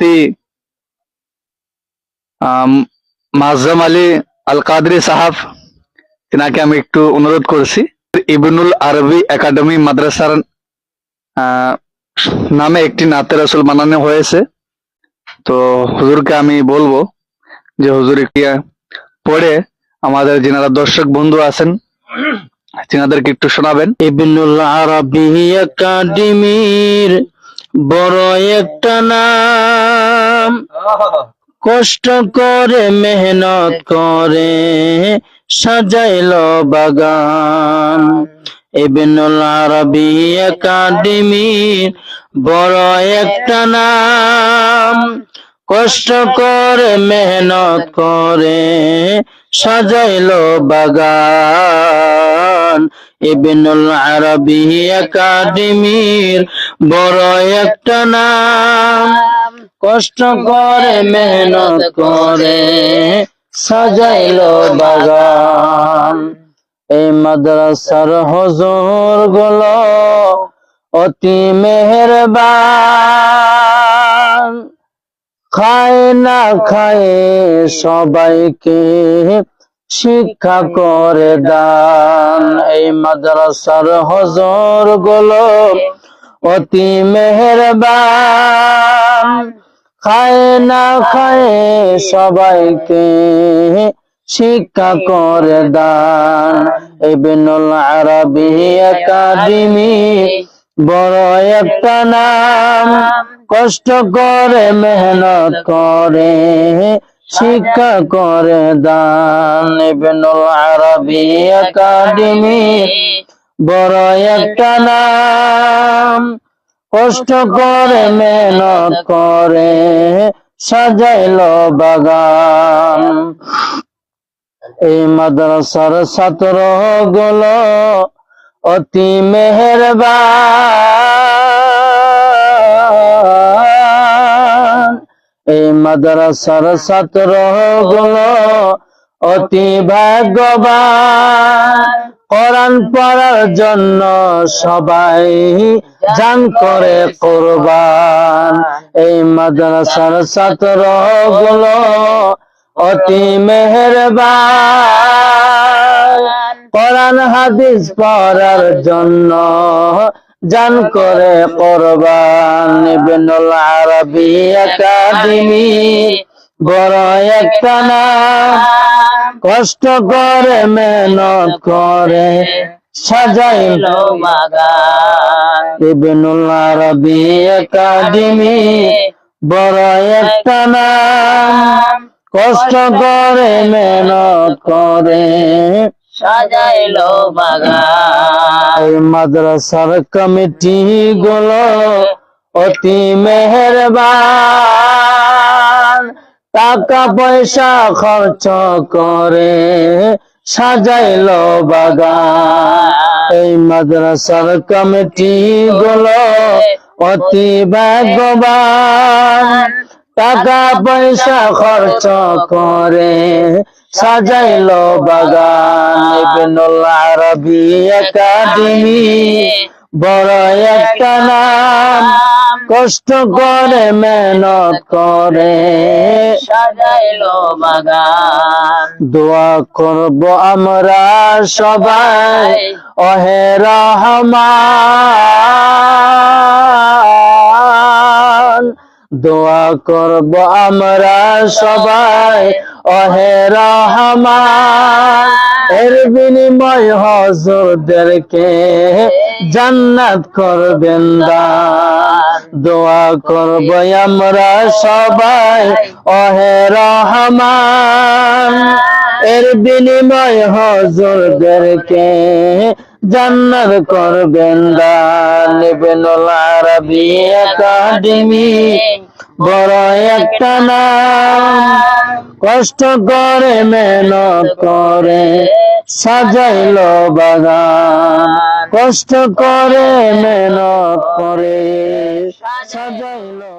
মুফতি মাযযাম আলী আল কাদরি সাহাব, তিনাকে আমি একটু অনুরোধ করছি। ইবনুল আরবি একাডেমি মাদ্রাসার নামে একটি নাতে রাসূল বানানো হয়েছে। তো হুজুরকে আমি বলবো যে হুজুর একটি পড়ে আমাদের যিনারা দর্শক বন্ধু আছেন তিনাদেরকে একটু শোনাবেন। ইবনুল আরবি একাডেমির বড় একটা নাম, কষ্ট করে মেহনত করে সাজাইলো বাগান। ইবনুল আরবি একাডেমির বড় একটা নাম, কষ্ট করে মেহনত করে সাজাইলো বাগান। ইবনুল আরবি একাডেমির বড় একটা নাম, কষ্ট করে মেহনত করে সাজাইলো বাগান। এই মাদ্রাসার হুজুর গুলো অতি মেহেরবান, খায় না খায় সবাইকে শিক্ষা করে দান। এই মাদ্রাসার হুজুর গুলো অতি মেহেরবান, খায় না খায় সবাইকে শিক্ষা করে দান। ইবনুল আরবি একাডেমি বড় একটা নাম, কষ্ট করে মেহনত করে শিক্ষা করে দান। ইবনুল আরবি একাডেমি বড় একটা নাম, কষ্ট করে মেহনত করে সাজাইলো বাগান। এই মাদ্রাসার ছাত্র গুলো অতি মেহেরবান, এই মাদ্রাসার ছাত্র গুলো অতি ভাগ্যবান। কোরআন পড়ার জন্য সবাই জান করে কুরবান। এই মাদ্রাসার ছাত্র গুলো অতি মেহেরবান, কোরআন হাদিস পড়ার জন্য জান করে কুরবান। ইবনুল আরবি একাডেমি বড় একটা নাম, কষ্ট করে মেহনত করে সাজাইলো বাগান। ইবনুল আরবি একাডেমি বড় একটা নাম, কষ্ট করে মেহনত করে সাজাইলো বাগান। এই মাদ্রাসার কমিটি গুলো অতি মেহেরবান, টাকা পয়সা খরচ করে সাজাইলো বাগান। এই মাদ্রাসার কমিটি গুলো অতি ভাগ্যবান, টাকা পয়সা খরচ করে সাজাইলো বাগান। ইবনুল আরবি একাডেমি বড় একটা নাম, কষ্ট করে মেহনত করে সাজাইলো বাগান। দোয়া করব আমরা সবাই ওহে রহমান, দোয়া করব আমরা সবাই ওহে রহমান। এর বিনিময় হুজুরদেরকে জান্নাত করবেন দান। দোয়া করব আমরা সবাই ওহে রহমান, এর বিনিময় হুজুরদেরকে জান্নাত করবেন দান। ইবনুল আরবি একাডেমি বড় একটা নাম, কষ্ট করে মেহনত করে সাজাইলো বাগান। কষ্ট করে মেহনত করে সাজাইলো